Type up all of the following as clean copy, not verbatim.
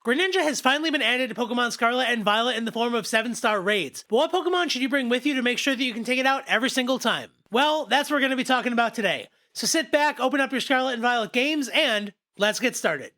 Greninja has finally been added to Pokemon Scarlet and Violet in the form of 7-star raids. But what Pokemon should you bring with you to make sure that you can take it out every single time? Well, that's what we're going to be talking about today. So sit back, open up your Scarlet and Violet games, and let's get started.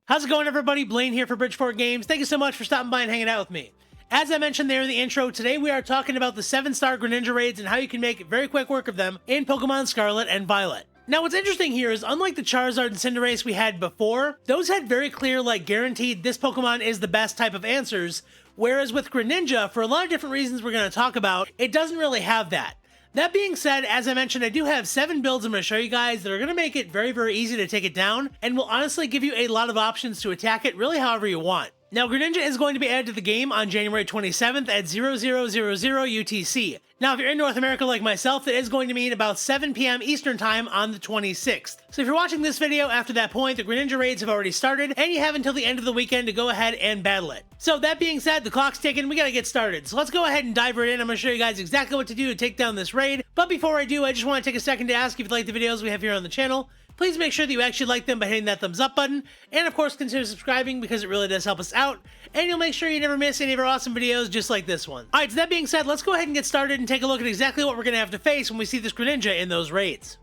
How's it going, everybody? Blaine here for Bridgeport Games. Thank you so much for stopping by and hanging out with me. As I mentioned there in the intro, today we are talking about the 7-star Greninja raids and how you can make very quick work of them in Pokemon Scarlet and Violet. Now, what's interesting here is, unlike the Charizard and Cinderace we had before, those had very clear, guaranteed this Pokemon is the best type of answers, whereas with Greninja, for a lot of different reasons we're going to talk about, it doesn't really have that. That being said, as I mentioned, I do have 7 builds I'm going to show you guys that are going to make it very, very easy to take it down, and will honestly give you a lot of options to attack it really however you want. Now, Greninja is going to be added to the game on January 27th at 0000 UTC. Now, if you're in North America like myself, that is going to mean about 7 PM Eastern Time on the 26th. So if you're watching this video after that point, the Greninja raids have already started, and you have until the end of the weekend to go ahead and battle it. So that being said, the clock's ticking, we gotta get started. So let's go ahead and dive right in. I'm gonna show you guys exactly what to do to take down this raid. But before I do, I just want to take a second to ask if you like the videos we have here on the channel. Please make sure that you actually like them by hitting that thumbs up button, and of course consider subscribing because it really does help us out, and you'll make sure you never miss any of our awesome videos just like this one. Alright, so that being said, let's go ahead and get started and take a look at exactly what we're going to have to face when we see this Greninja in those raids.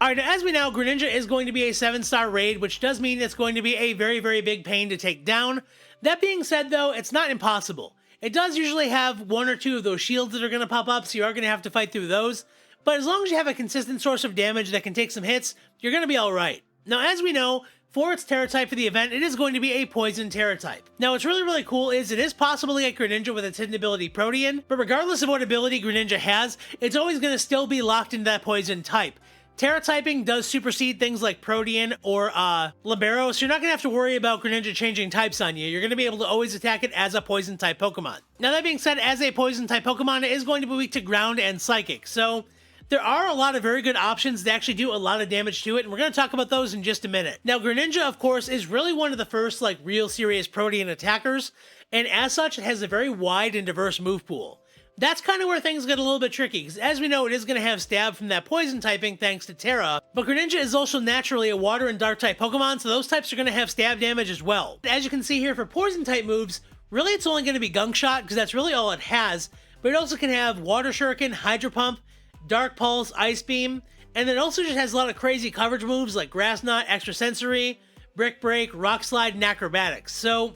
Alright, now as we know, Greninja is going to be a 7-star raid, which does mean it's going to be a very, very big pain to take down. That being said though, it's not impossible. It does usually have 1 or 2 of those shields that are going to pop up, so you are going to have to fight through those. But as long as you have a consistent source of damage that can take some hits, you're going to be alright. Now, as we know, for its Terra type for the event, it is going to be a Poison Terra type. Now, what's really, really cool is it is possible to get Greninja with its hidden ability Protean, but regardless of what ability Greninja has, it's always going to still be locked into that Poison type. Terra typing does supersede things like Protean or Libero, so you're not going to have to worry about Greninja changing types on you. You're going to be able to always attack it as a Poison type Pokemon. Now, that being said, as a Poison type Pokemon, it is going to be weak to Ground and Psychic, so there are a lot of very good options that actually do a lot of damage to it, and we're going to talk about those in just a minute. Now, Greninja, of course, is really one of the first, real serious Protean attackers, and as such, it has a very wide and diverse move pool. That's kind of where things get a little bit tricky, because as we know, it is going to have Stab from that Poison typing thanks to Terra, but Greninja is also naturally a Water and Dark type Pokemon, so those types are going to have Stab damage as well. As you can see here, for Poison type moves, really it's only going to be Gunk Shot, because that's really all it has, but it also can have Water Shuriken, Hydro Pump, Dark Pulse, Ice Beam, and it also just has a lot of crazy coverage moves like Grass Knot, Extrasensory, Brick Break, Rock Slide, and Acrobatics. So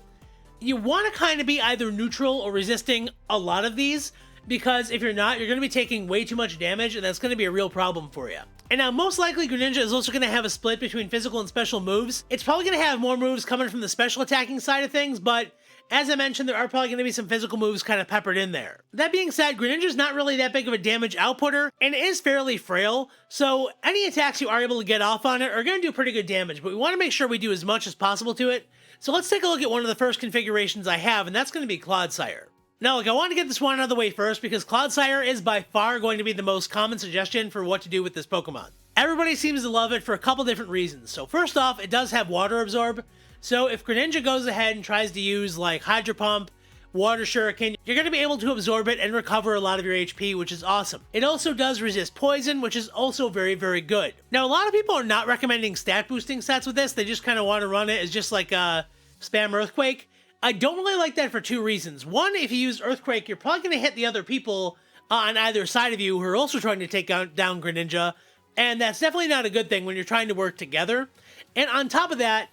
you want to kind of be either neutral or resisting a lot of these, because if you're not, you're going to be taking way too much damage, and that's going to be a real problem for you. And now, most likely, Greninja is also going to have a split between physical and special moves. It's probably going to have more moves coming from the special attacking side of things, but as I mentioned, there are probably going to be some physical moves kind of peppered in there. That being said, Greninja's not really that big of a damage outputter, and it is fairly frail, so any attacks you are able to get off on it are going to do pretty good damage, but we want to make sure we do as much as possible to it. So let's take a look at one of the first configurations I have, and that's going to be Cloudseid. Now, I want to get this one out of the way first, because Cloudseid is by far going to be the most common suggestion for what to do with this Pokemon. Everybody seems to love it for a couple different reasons. So first off, it does have Water Absorb. So if Greninja goes ahead and tries to use Hydro Pump, Water Shuriken, you're going to be able to absorb it and recover a lot of your HP, which is awesome. It also does resist Poison, which is also very, very good. Now, a lot of people are not recommending stat boosting sets with this. They just kind of want to run it as just like a Spam Earthquake. I don't really like that for 2 reasons. One, if you use Earthquake, you're probably going to hit the other people on either side of you who are also trying to take down Greninja, and that's definitely not a good thing when you're trying to work together. And on top of that,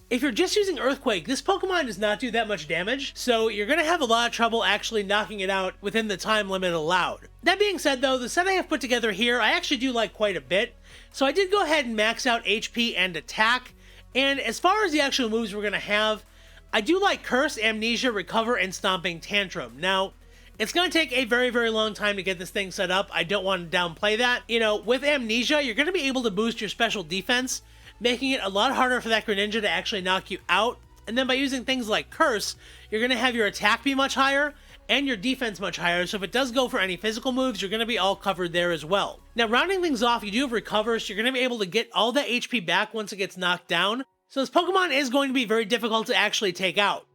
if you're just using Earthquake, this Pokemon does not do that much damage, so you're going to have a lot of trouble actually knocking it out within the time limit allowed. That being said though, the set I have put together here, I actually do like quite a bit. So I did go ahead and max out HP and Attack, and as far as the actual moves we're going to have, I do like Curse, Amnesia, Recover, and Stomping Tantrum. Now, it's going to take a very, very long time to get this thing set up. I don't want to downplay that. You know, with Amnesia, you're going to be able to boost your special defense, making it a lot harder for that Greninja to actually knock you out. And then by using things like Curse, you're going to have your attack be much higher and your defense much higher, so if it does go for any physical moves, you're going to be all covered there as well. Now, rounding things off, you do have Recover, so you're going to be able to get all that HP back once it gets knocked down. So this Pokemon is going to be very difficult to actually take out.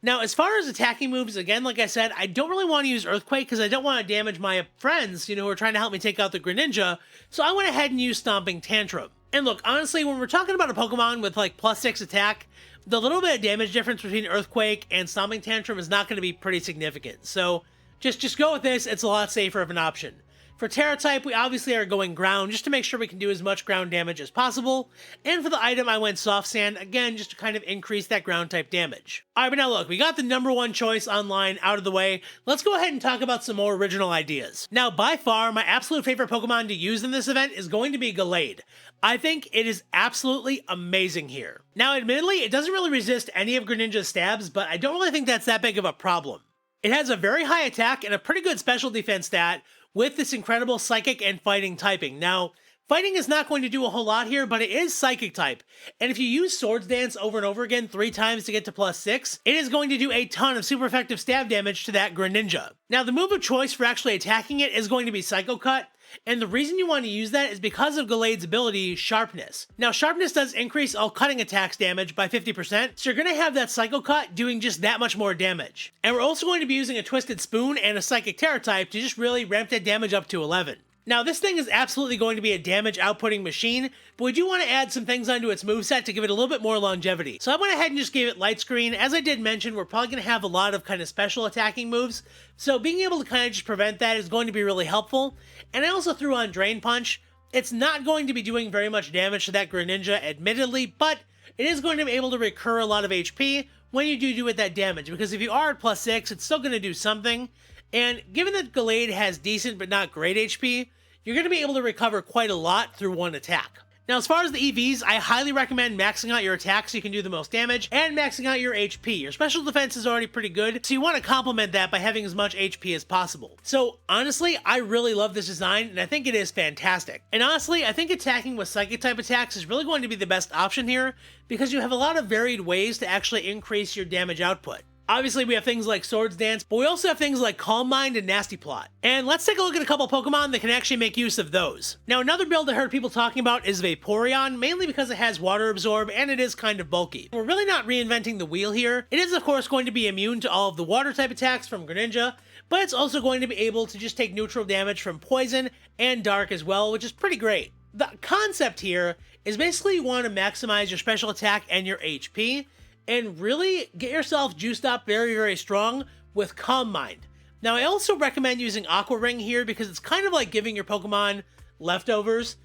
Now, as far as attacking moves, again, like I said, I don't really want to use Earthquake because I don't want to damage my friends, who are trying to help me take out the Greninja, so I went ahead and used Stomping Tantrum. And look, honestly, when we're talking about a Pokemon with like +6 attack, the little bit of damage difference between Earthquake and Stomping Tantrum is not going to be pretty significant. So just go with this. It's a lot safer of an option. For Terra type, we obviously are going ground just to make sure we can do as much ground damage as possible. And for the item, I went Soft Sand, again, just to kind of increase that ground type damage. Alright, but now look, we got the #1 choice online out of the way. Let's go ahead and talk about some more original ideas. Now, by far, my absolute favorite Pokemon to use in this event is going to be Gallade. I think it is absolutely amazing here. Now, admittedly, it doesn't really resist any of Greninja's stabs, but I don't really think that's that big of a problem. It has a very high attack and a pretty good special defense stat, with this incredible Psychic and Fighting typing. Now, Fighting is not going to do a whole lot here, but it is Psychic type. And if you use Swords Dance over and over again 3 times to get to +6, it is going to do a ton of super effective stab damage to that Greninja. Now, the move of choice for actually attacking it is going to be Psycho Cut, and the reason you want to use that is because of Gallade's ability, Sharpness. Now, Sharpness does increase all cutting attacks damage by 50%, so you're going to have that Psycho Cut doing just that much more damage. And we're also going to be using a Twisted Spoon and a Psychic Terra type to just really ramp that damage up to 11. Now, this thing is absolutely going to be a damage outputting machine, but we do want to add some things onto its moveset to give it a little bit more longevity. So I went ahead and just gave it Light Screen. As I did mention, we're probably going to have a lot of kind of special attacking moves, so being able to kind of just prevent that is going to be really helpful. And I also threw on Drain Punch. It's not going to be doing very much damage to that Greninja, admittedly, but it is going to be able to recur a lot of HP when you do it that damage, because if you are at +6, it's still going to do something. And given that Gallade has decent but not great HP, you're going to be able to recover quite a lot through one attack. Now, as far as the EVs, I highly recommend maxing out your attack so you can do the most damage, and maxing out your HP. Your special defense is already pretty good, so you want to complement that by having as much HP as possible. So, honestly, I really love this design, and I think it is fantastic. And honestly, I think attacking with Psychic-type attacks is really going to be the best option here, because you have a lot of varied ways to actually increase your damage output. Obviously, we have things like Swords Dance, but we also have things like Calm Mind and Nasty Plot. And let's take a look at a couple Pokemon that can actually make use of those. Now, another build I heard people talking about is Vaporeon, mainly because it has Water Absorb and it is kind of bulky. We're really not reinventing the wheel here. It is, of course, going to be immune to all of the Water-type attacks from Greninja, but it's also going to be able to just take neutral damage from Poison and Dark as well, which is pretty great. The concept here is basically you want to maximize your special attack and your HP, and really get yourself juiced up very, very strong with Calm Mind. Now, I also recommend using Aqua Ring here because it's kind of like giving your Pokemon leftovers.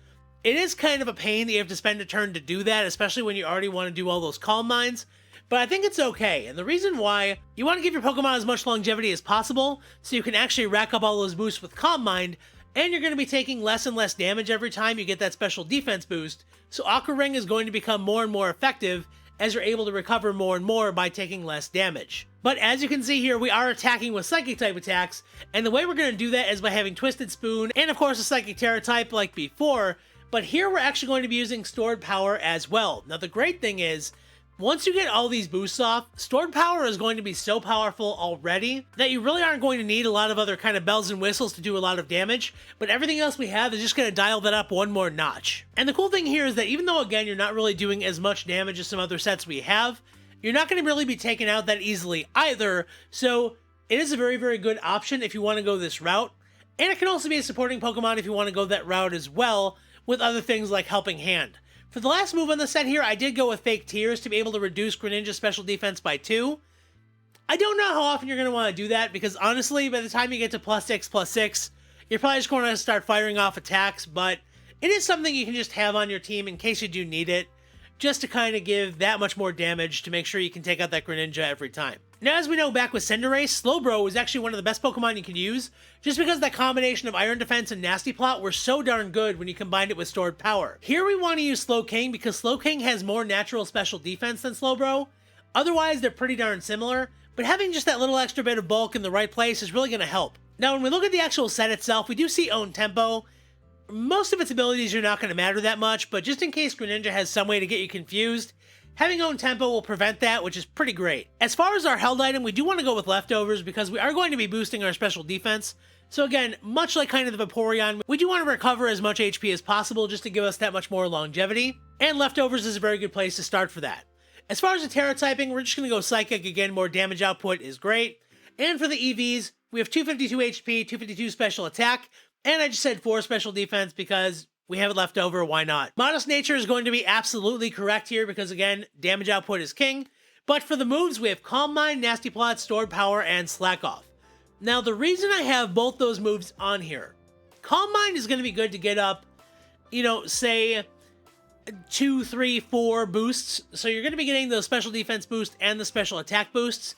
It is kind of a pain that you have to spend a turn to do that, especially when you already want to do all those Calm Minds, but I think it's okay. And the reason why, you want to give your Pokemon as much longevity as possible so you can actually rack up all those boosts with Calm Mind, and you're going to be taking less and less damage every time you get that special defense boost, so Aqua Ring is going to become more and more effective as you're able to recover more and more by taking less damage. But as you can see here, we are attacking with Psychic-type attacks, and the way we're going to do that is by having Twisted Spoon, and of course a Psychic Terra type like before, but here we're actually going to be using Stored Power as well. Now the great thing is, once you get all these boosts off, Stored Power is going to be so powerful already that you really aren't going to need a lot of other kind of bells and whistles to do a lot of damage, but everything else we have is just going to dial that up one more notch. And the cool thing here is that even though, again, you're not really doing as much damage as some other sets we have, you're not going to really be taken out that easily either, so it is a very, very good option if you want to go this route. And it can also be a supporting Pokemon if you want to go that route as well, with other things like Helping Hand. For the last move on the set here, I did go with Fake Tears to be able to reduce Greninja's special defense by 2. I don't know how often you're going to want to do that, because honestly, by the time you get to +6/+6, you're probably just going to start firing off attacks, but it is something you can just have on your team in case you do need it, just to kind of give that much more damage to make sure you can take out that Greninja every time. Now, as we know, back with Cinderace, Slowbro is actually one of the best Pokemon you can use, just because that combination of Iron Defense and Nasty Plot were so darn good when you combined it with Stored Power. Here we want to use Slowking because Slowking has more natural special defense than Slowbro. Otherwise, they're pretty darn similar, but having just that little extra bit of bulk in the right place is really going to help. Now, when we look at the actual set itself, we do see Own Tempo. Most of its abilities are not going to matter that much, but just in case Greninja has some way to get you confused, having Own Tempo will prevent that, which is pretty great. As far as our held item, we do want to go with Leftovers because we are going to be boosting our special defense. So again, much like kind of the Vaporeon, we do want to recover as much HP as possible just to give us that much more longevity, and Leftovers is a very good place to start for that. As far as the Terra typing, we're just going to go Psychic again. More damage output is great. And for the EVs, we have 252 HP, 252 special attack, and I just said 4 special defense because we have it left over, why not? Modest nature is going to be absolutely correct here because, again, damage output is king. But for the moves, we have Calm Mind, Nasty Plot, Stored Power, and Slack Off. Now, the reason I have both those moves on here, Calm Mind is going to be good to get up, you know, say 2, 3, 4 boosts. So you're going to be getting those special defense boosts and the special attack boosts.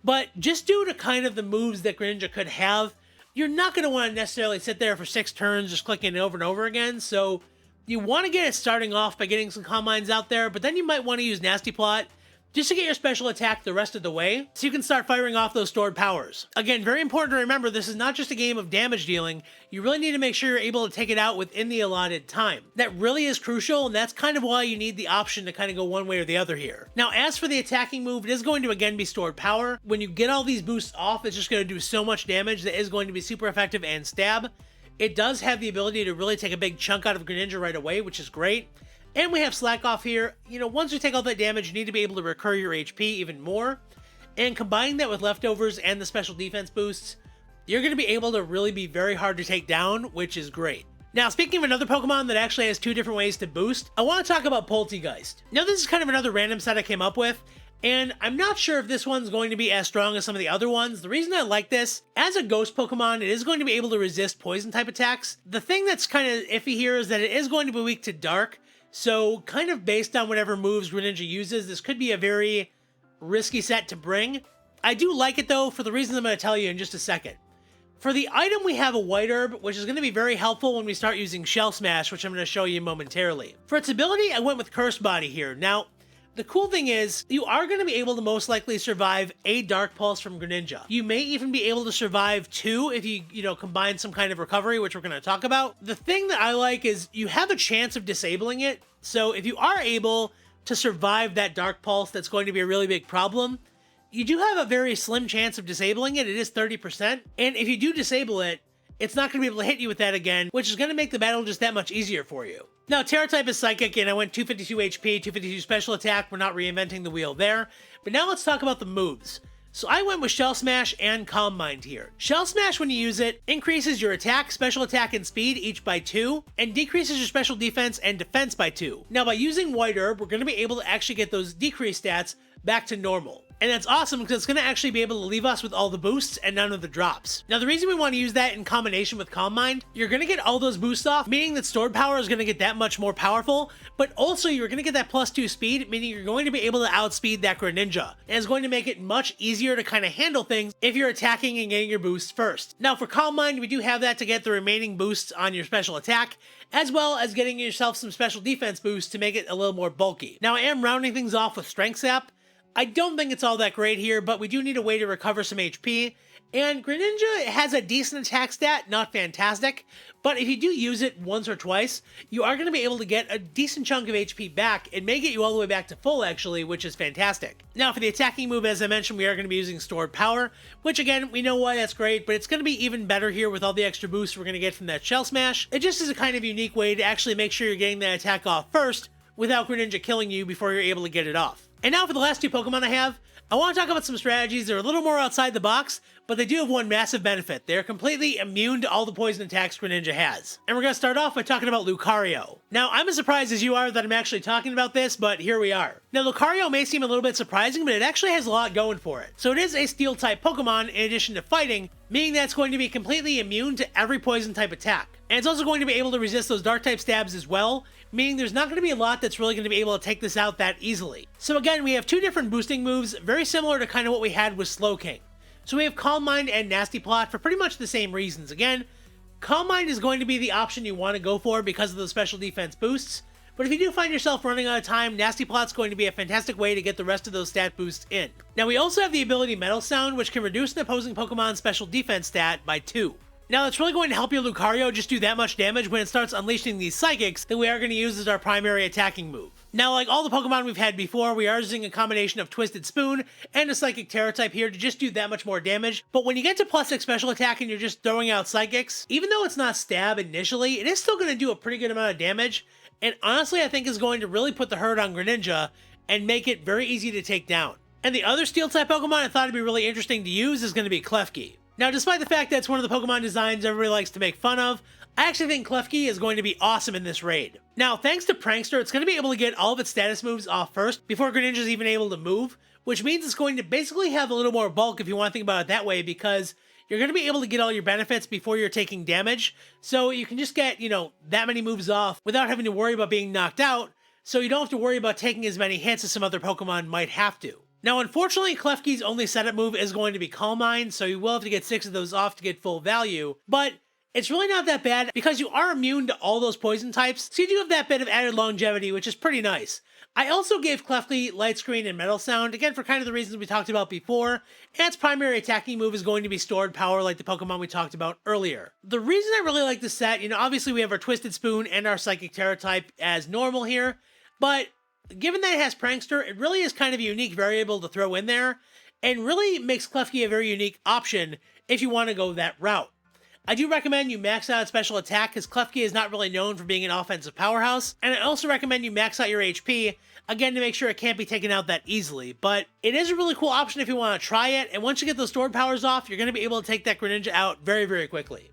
But just due to kind of the moves that Greninja could have, you're not going to want to necessarily sit there for 6 turns just clicking it over and over again. So you want to get it starting off by getting some Calm Minds out there, but then you might want to use Nasty Plot just to get your special attack the rest of the way, so you can start firing off those stored powers. Again, very important to remember, this is not just a game of damage dealing. You really need to make sure you're able to take it out within the allotted time. That really is crucial, and that's kind of why you need the option to kind of go one way or the other here. Now, as for the attacking move, it is going to again be stored power. When you get all these boosts off, it's just going to do so much damage that is going to be super effective and stab. It does have the ability to really take a big chunk out of Greninja right away, which is great. And we have Slack Off here. You know, once you take all that damage, you need to be able to recur your HP even more. And combining that with leftovers and the special defense boosts, you're going to be able to really be very hard to take down, which is great. Now, speaking of another Pokemon that actually has 2 different ways to boost, I want to talk about Poltigeist. Now, this is kind of another random set I came up with, and I'm not sure if this one's going to be as strong as some of the other ones. The reason I like this, as a ghost Pokemon, it is going to be able to resist poison type attacks. The thing that's kind of iffy here is that it is going to be weak to dark. So, kind of based on whatever moves Greninja uses, this could be a very risky set to bring. I do like it, though, for the reasons I'm going to tell you in just a second. For the item, we have a White Herb, which is going to be very helpful when we start using Shell Smash, which I'm going to show you momentarily. For its ability, I went with Cursed Body here. Now, the cool thing is, you are going to be able to most likely survive a Dark Pulse from Greninja. You may even be able to survive 2 if you combine some kind of recovery, which we're going to talk about. The thing that I like is you have a chance of disabling it. So if you are able to survive that Dark Pulse, that's going to be a really big problem. You do have a very slim chance of disabling it. It is 30%. And if you do disable it, it's not going to be able to hit you with that again, which is going to make the battle just that much easier for you. Now, Terra type is Psychic, and I went 252 HP, 252 special attack. We're not reinventing the wheel there. But now let's talk about the moves. So I went with Shell Smash and Calm Mind here. Shell Smash, when you use it, increases your attack, special attack, and speed each by 2, and decreases your special defense and defense by 2. Now, by using White Herb, we're going to be able to actually get those decreased stats back to normal. And that's awesome because it's going to actually be able to leave us with all the boosts and none of the drops. Now, the reason we want to use that in combination with Calm Mind, you're going to get all those boosts off, meaning that stored power is going to get that much more powerful, but also you're going to get that +2 speed, meaning you're going to be able to outspeed that Greninja. And it's going to make it much easier to kind of handle things if you're attacking and getting your boosts first. Now, for Calm Mind, we do have that to get the remaining boosts on your special attack, as well as getting yourself some special defense boosts to make it a little more bulky. Now, I am rounding things off with Strength Sap. I don't think it's all that great here, but we do need a way to recover some HP, and Greninja has a decent attack stat, not fantastic, but if you do use it once or twice, you are going to be able to get a decent chunk of HP back. It may get you all the way back to full, actually, which is fantastic. Now, for the attacking move, as I mentioned, we are going to be using Stored Power, which, again, we know why that's great, but it's going to be even better here with all the extra boosts we're going to get from that Shell Smash. It just is a kind of unique way to actually make sure you're getting that attack off first, without Greninja killing you before you're able to get it off. And now for the last 2 Pokemon I have, I want to talk about some strategies that are a little more outside the box, but they do have one massive benefit. They're completely immune to all the poison attacks Greninja has. And we're going to start off by talking about Lucario. Now, I'm as surprised as you are that I'm actually talking about this, but here we are. Now, Lucario may seem a little bit surprising, but it actually has a lot going for it. So it is a Steel-type Pokemon in addition to fighting, meaning that it's going to be completely immune to every poison-type attack. And it's also going to be able to resist those Dark-type stabs as well, meaning there's not going to be a lot that's really going to be able to take this out that easily. So again, we have 2 different boosting moves, very similar to kind of what we had with Slowking. So we have Calm Mind and Nasty Plot for pretty much the same reasons. Again, Calm Mind is going to be the option you want to go for because of the special defense boosts, but if you do find yourself running out of time, Nasty Plot's going to be a fantastic way to get the rest of those stat boosts in. Now we also have the ability Metal Sound, which can reduce an opposing Pokemon's special defense stat by 2. Now, it's really going to help your Lucario just do that much damage when it starts unleashing these Psychics that we are going to use as our primary attacking move. Now, like all the Pokemon we've had before, we are using a combination of Twisted Spoon and a Psychic Terra type here to just do that much more damage. But when you get to +6 special attack and you're just throwing out Psychics, even though it's not stab initially, it is still going to do a pretty good amount of damage. And honestly, I think is going to really put the hurt on Greninja and make it very easy to take down. And the other Steel-type Pokemon I thought would be really interesting to use is going to be Klefki. Now, despite the fact that it's one of the Pokemon designs everybody likes to make fun of, I actually think Klefki is going to be awesome in this raid. Now, thanks to Prankster, it's going to be able to get all of its status moves off first before Greninja's even able to move, which means it's going to basically have a little more bulk if you want to think about it that way, because you're going to be able to get all your benefits before you're taking damage, so you can just get, that many moves off without having to worry about being knocked out, so you don't have to worry about taking as many hits as some other Pokemon might have to. Now, unfortunately, Klefki's only setup move is going to be Calm Mind, so you will have to get 6 of those off to get full value, but it's really not that bad because you are immune to all those poison types, so you do have that bit of added longevity, which is pretty nice. I also gave Klefki Light Screen and Metal Sound, again for kind of the reasons we talked about before, and its primary attacking move is going to be Stored Power like the Pokemon we talked about earlier. The reason I really like this set, obviously we have our Twisted Spoon and our Psychic Terra type as normal here, but given that it has Prankster, it really is kind of a unique variable to throw in there, and really makes Klefki a very unique option if you want to go that route. I do recommend you max out special attack, because Klefki is not really known for being an offensive powerhouse, and I also recommend you max out your HP, again to make sure it can't be taken out that easily, but it is a really cool option if you want to try it, and once you get those stored powers off, you're going to be able to take that Greninja out very, very quickly.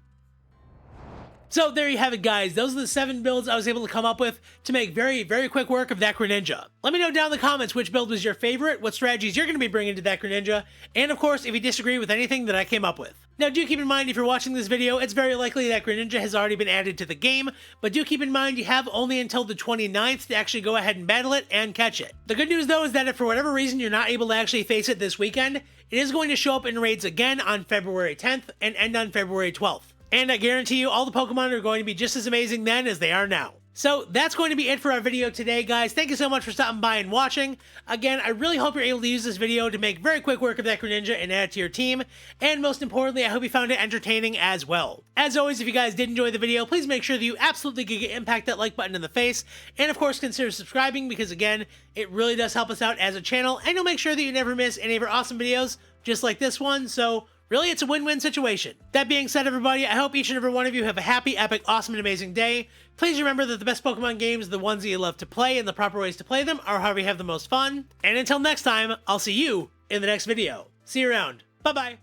So there you have it, guys. Those are the 7 builds I was able to come up with to make very, very quick work of that Greninja. Let me know down in the comments which build was your favorite, what strategies you're going to be bringing to that Greninja, and of course, if you disagree with anything that I came up with. Now, do keep in mind, if you're watching this video, it's very likely that Greninja has already been added to the game, but do keep in mind you have only until the 29th to actually go ahead and battle it and catch it. The good news, though, is that if for whatever reason you're not able to actually face it this weekend, it is going to show up in raids again on February 10th and end on February 12th. And I guarantee you all the Pokemon are going to be just as amazing then as they are now. So that's going to be it for our video today, guys. Thank you so much for stopping by and watching. Again, I really hope you're able to use this video to make very quick work of that Greninja and add it to your team. And most importantly, I hope you found it entertaining as well. As always, if you guys did enjoy the video, please make sure that you absolutely impact that like button in the face. And of course, consider subscribing because again, it really does help us out as a channel. And you'll make sure that you never miss any of our awesome videos just like this one. So really, it's a win-win situation. That being said, everybody, I hope each and every one of you have a happy, epic, awesome, and amazing day. Please remember that the best Pokemon games are the ones that you love to play, and the proper ways to play them are however you have the most fun. And until next time, I'll see you in the next video. See you around. Bye-bye.